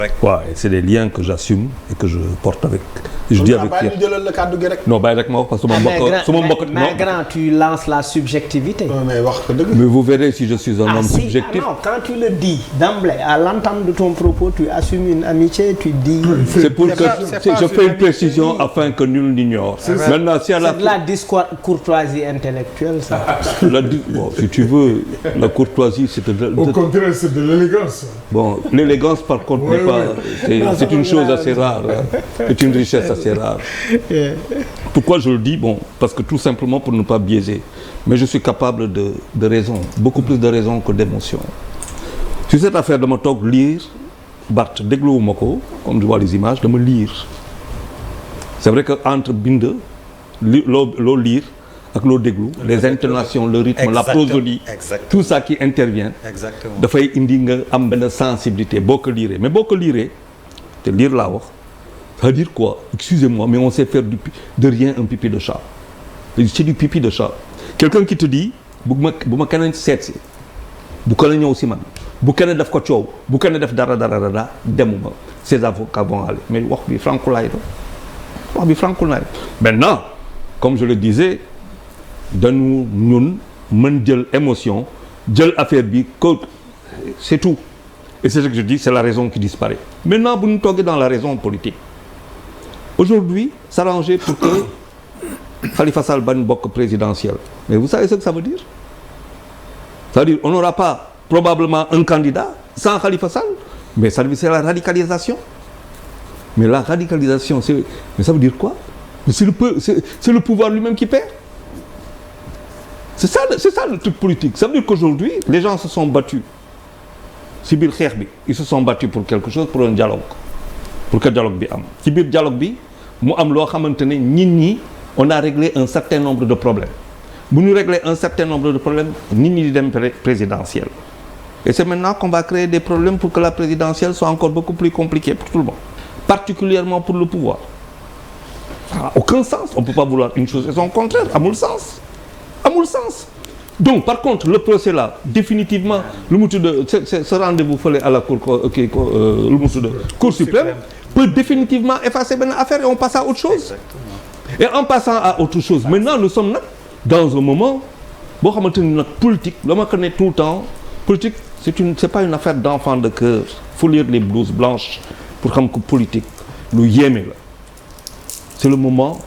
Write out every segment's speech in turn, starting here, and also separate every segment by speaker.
Speaker 1: waaw c'est des liens que j'assume et que je porte avec. Je dis avec
Speaker 2: ñu jëlal la kàddu gi rek.
Speaker 1: non bàyyi rek ma wax parce que su ma mbokk
Speaker 3: mais grand tu lances la subjectivité.
Speaker 2: mais wax ko dëgg.
Speaker 1: mais vous verrez si je suis un homme subjectif.
Speaker 3: Non, quand tu le dis d'emblée à l'entame de ton propos tu assumes une amitié, tu dis.
Speaker 1: C'est pour que je fais une précision afin que nul n'ignore. Maintenant si à la.
Speaker 3: C'est de la courtoisie intellectuelle ça.
Speaker 1: Bon, si tu veux la courtoisie c'est
Speaker 4: au contraire c'est de l'élégance.
Speaker 1: Bon, l'élégance par contre n'est pas c'est une chose assez rare, hein. C'est une richesse assez rare. Pourquoi je le dis? Bon, parce que tout simplement pour ne pas biaiser. Mais je suis capable de raison, beaucoup plus de raison que d'émotion. Sur cette affaire dama toog lire Barth dégluwuma ko comme je vois les images dama lire. C'est vrai que entre bind loo lire ak loo déglu les intonations le rythme la prosodie tout ça qui intervient dafay indi nga am benn sensibilité boo ko lire mais boo ko lire te lire laa wax ça veut dire quoi? Excusez-moi mais on sait faire de rien un pipi de chat. C'est du pipi de chat. Quelqu'un qui te dit bu ma kenn seet si bu ko la ñëw si man bu kenn def ko coow bu kenn def dara demuma ces avocats vont aller mais wax bi frankulaay la wax bi frankulaay. Maintenant comme je le disais dañu ñun mën jël émotion jël affaire bi ko c'est tout et c'est ce que je dis c'est la raison qui disparaît. Maintenant bu ñu toogee dans la raison politique aujourd'hui s'arranger pour que Khalifa Sall bañ bokk présidentiel mais vous savez ce que ça veut dire? Ça veut dire on n'aura pas probablement un candidat sans Khalifa Sall mais ça veut dire c'est la radicalisation mais la radicalisation mais ça veut dire quoi? Mais c'est le pouvoir lui-même qui perd. C'est ça le truc politique. Ça veut dire qu'aujourd'hui les gens se sont battus ci biir xeex bi ils se sont battus pour quelque chose pour un dialogue pour que dialogue bi am ci biir dialogue bi mu am loo xamante ne nit ñi on a réglé un certain nombre de problèmes bu ñu régler un certain nombre de problèmes nit ñi di dem présidentielle et c'est maintenant qu'on va créer des problèmes pour que la présidentielle soit encore beaucoup plus compliquée pour tout le monde particulièrement pour le pouvoir. Ça n'a aucun sens. On peut pas vouloir une chose et son contraire amul sens donc par contre le procès là définitivement lu mu tudd ce rendez-vous fële à la cour lu mu tudd cour suprême peut définitivement effacer benn affaire et on passe à autre chose. Et en passant à autre chose maintenant nous sommes nag dans un moment boo xamante ni nag politique dama ko ne tout le temps politique c'est pas une affaire d'enfant de cœur. Faut lire les blouses blanches pour xam que politique lu yéeme la. C'est le moment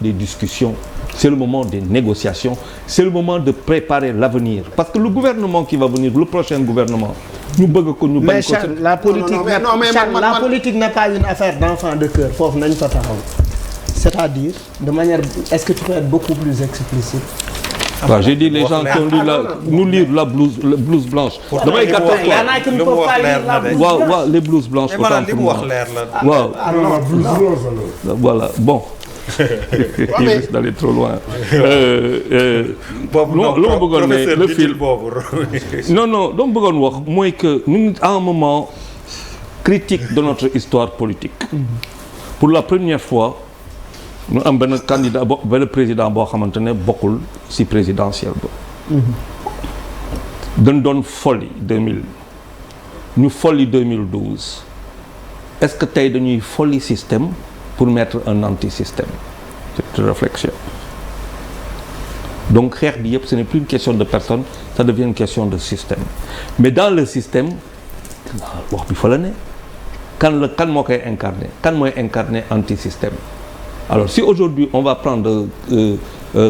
Speaker 1: des discussions, c'est le moment des négociations, c'est le moment de préparer l'avenir parce que le gouvernement qui va venir le prochain gouvernement ñu bëgg ko ñu bañ ko.
Speaker 3: Mais la politique n'est pas une affaire d'enfant de cœur foofu nañ fa taxaw. C'est-à-dire de manière est-ce que tu peux être beaucoup plus explicite?
Speaker 1: Waaw j'ai dit les gens qui ont lu lire la blouse blanche. damay gàttal quoi waaw les blouses blanches. autant pour moi waaw. Voilà bon. Il risque d'aller trop loin. lu ma bëggoon ne le fil non dama bëggoon wax mooy que ñun à un moment critique de notre histoire politique. Pour la première fois. ñu am benn candidat benn président boo xamante ne bokkul ci présidentiel ba. dañ doon folli 2000 ñu folli 2012 est-ce que tey dañuy folli système pour mettre un anti-système? C'est une réflexion. Donc xeex bi yëpp ce n'est plus une question de personne ça devient une question de système mais dans le système wax bi fa la ne kan moo koy incarner kan mooy incarner anti-système. Alors si aujourd'hui on va prendre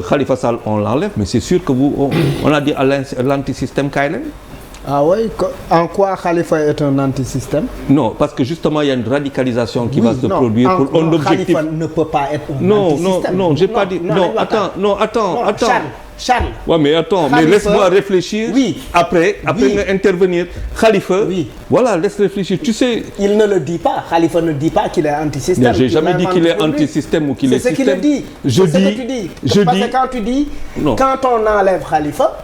Speaker 1: Khalifa Sall on l'enlève mais c'est sûr que on a dit à l'anti-système kaay leen.
Speaker 3: Ah oui, en quoi Khalifa est un anti-système? Non,
Speaker 1: parce que justement il y a une radicalisation qui va se produire pour un objectif.
Speaker 3: Khalifa ne peut pas être un anti-système.
Speaker 1: Non, j'ai pas dit. Non, attends.
Speaker 3: Charles.
Speaker 1: Ouais, mais attends, Khalifa, mais laisse-moi réfléchir. Oui. Après nga intervenir. Khalifa. Oui. Voilà, laisse réfléchir. Tu sais.
Speaker 3: Il ne le dit pas. Khalifa ne dit pas qu'il est anti-système.
Speaker 1: J'ai jamais dit qu'il est anti-système ou qu'il est système.
Speaker 3: C'est ce qu'il dit. Parce que quand tu dis. Non. Quand on enlève Khalifa,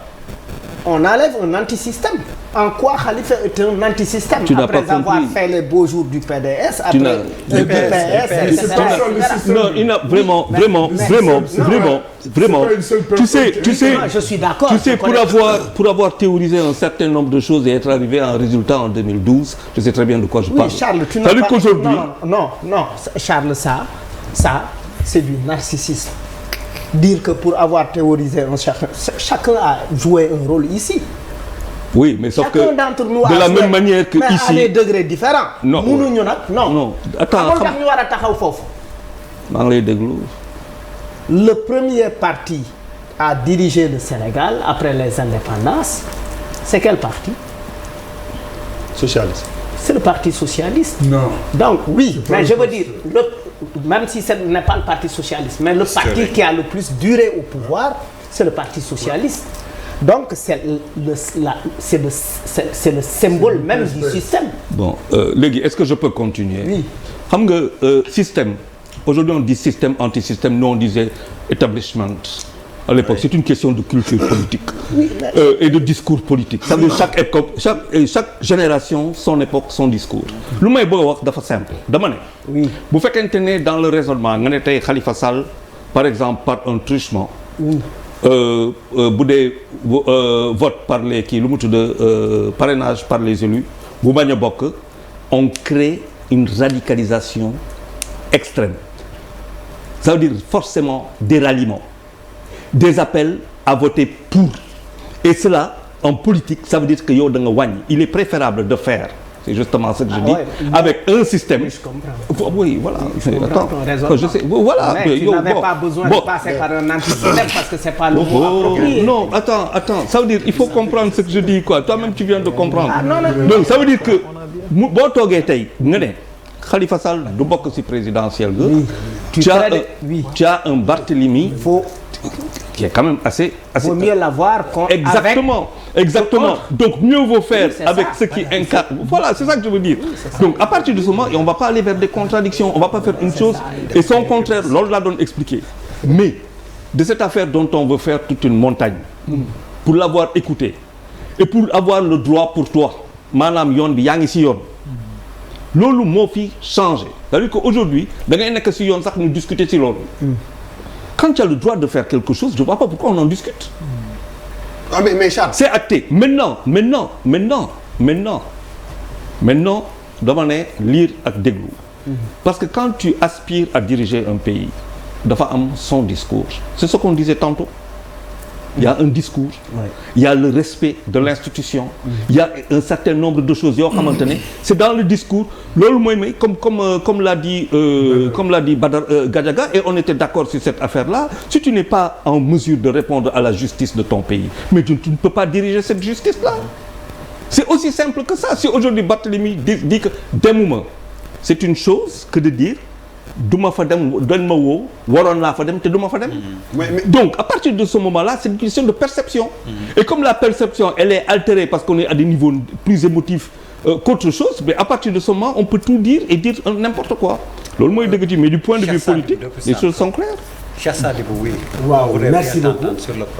Speaker 3: on enlève un anti-système. En quoi Khalifa est un anti-système
Speaker 1: après
Speaker 3: avoir fait les beaux jours du PDS, après du PS, etc.
Speaker 1: Non, il n'a vraiment. Tu sais,
Speaker 3: je suis d'accord.
Speaker 1: Tu sais, pour avoir théorisé un certain nombre de choses et être arrivé à un résultat en 2012, je sais très bien de quoi je parle.
Speaker 3: Oui, Charles, tu n'as pas... Non, Charles, ça, c'est du narcissisme. Dire que pour avoir théorisé chacun a joué un rôle ici.
Speaker 1: Oui, mais sauf
Speaker 3: chacun d'entre nous
Speaker 1: de la même manière que
Speaker 3: mais
Speaker 1: ici.
Speaker 3: à des degrés différents.
Speaker 1: Non.
Speaker 3: Non.
Speaker 1: Attends,
Speaker 3: le premier parti à diriger le Sénégal après les indépendances, c'est quel parti?
Speaker 2: Socialiste.
Speaker 3: C'est le Parti socialiste.
Speaker 4: Non.
Speaker 3: Donc oui, mais je veux dire, même si ce n'est pas le Parti socialiste, mais le parti qui a le plus duré au pouvoir, c'est le Parti socialiste. Donc c'est le symbole même du système.
Speaker 1: Bon, Légui, est-ce que je peux continuer?
Speaker 3: Oui.
Speaker 1: Xam nga système. Aujourd'hui on dit système, anti-système, nous on disait establishment. À l'époque, c'est une question de culture politique et de discours politique. Ça veut dire chaque époque, chaque génération, son époque, son discours. Lu may bëgg a wax dafa simple. Dama ne.
Speaker 3: Oui.
Speaker 1: Bu fekkente ne dans le raisonnement nga ne tey Khalifa Sall, par exemple, par un truchement.
Speaker 3: Oui.
Speaker 1: Bu dee vote par les kii lu mu tudd parrainage par les élus bu bañ a bokk on crée une radicalisation extrême. Ça veut dire forcément des ralliements, des appels à voter pour. Et cela en politique ça veut dire que yow da nga wàññi. Il est préférable de faire, c'est justement ce que je dis, avec un système.
Speaker 3: Oui, je comprends.
Speaker 1: Oui, voilà.
Speaker 3: Attends,
Speaker 1: je sais. Voilà.
Speaker 3: Mais tu n'avais pas besoin de passer par un anti-système parce que c'est pas le mot approprié.
Speaker 1: Non, attends. Ça veut dire, il faut comprendre ce que je dis, quoi. Toi-même, tu viens de comprendre.
Speaker 3: Ah, non.
Speaker 1: Donc, ça veut dire que, boo toogee tey nga ne Khalifa Sall du bokk ci présidentiel ga. Tu as un Barthélemy. Qui est quand même assez.
Speaker 3: Vaut mieux l'avoir
Speaker 1: exactement. Donc mieux vaut faire avec ce qui incarne. Voilà, c'est ça que je veux dire. Donc à partir de ce moment, on va pas aller vers des contradictions, on va pas faire une chose et son contraire. Loolu laa doon expliquer. Mais de cette affaire dont on veut faire toute une montagne, pour l'avoir écouté et pour avoir le droit pour toi, maanaam yoon bi yaa ngi ci yoon. Loolu moo fi changé. C'est-à-dire qu'aujourd'hui da ngay nekk ci yoon sax ñu discuter ci loolu. Quand tu as le droit de faire quelque chose, je ne vois pas pourquoi on en discute.
Speaker 2: Ah mais Charles.
Speaker 1: C'est acté. Maintenant, dama ne lire ak déglu. Parce que quand tu aspires à diriger un pays, dafa am son discours. C'est ce qu'on disait tantôt. Il y a un discours, il y a le respect de l'institution, il y a un certain nombre de choses yoo xamante ne c'est dans le discours. Loolu mooy may comme l'a dit Badar Gadiaga, et on était d'accord sur cette affaire-là. Si tu n'es pas en mesure de répondre à la justice de ton pays, mais tu ne peux pas diriger cette justice-là. C'est aussi simple que ça. Si aujourd'hui Barthélemy dit que demuma, c'est une chose que de dire duma fa dem dañ ma woo waroon naa fa dem te duma fa dem. Donc à partir de ce moment-là, c'est une question de perception. Et comme la perception elle est altérée parce qu'on est à des niveaux plus émotifs qu'autre chose, mais à partir de ce moment on peut tout dire et dire n'importe quoi. Loolu mooy dëgg ci, mais du point de vue politique les choses sont claires.
Speaker 5: Cheikh Sadibou, oui.
Speaker 3: Waaw, merci beaucoup.
Speaker 5: Sur le problème.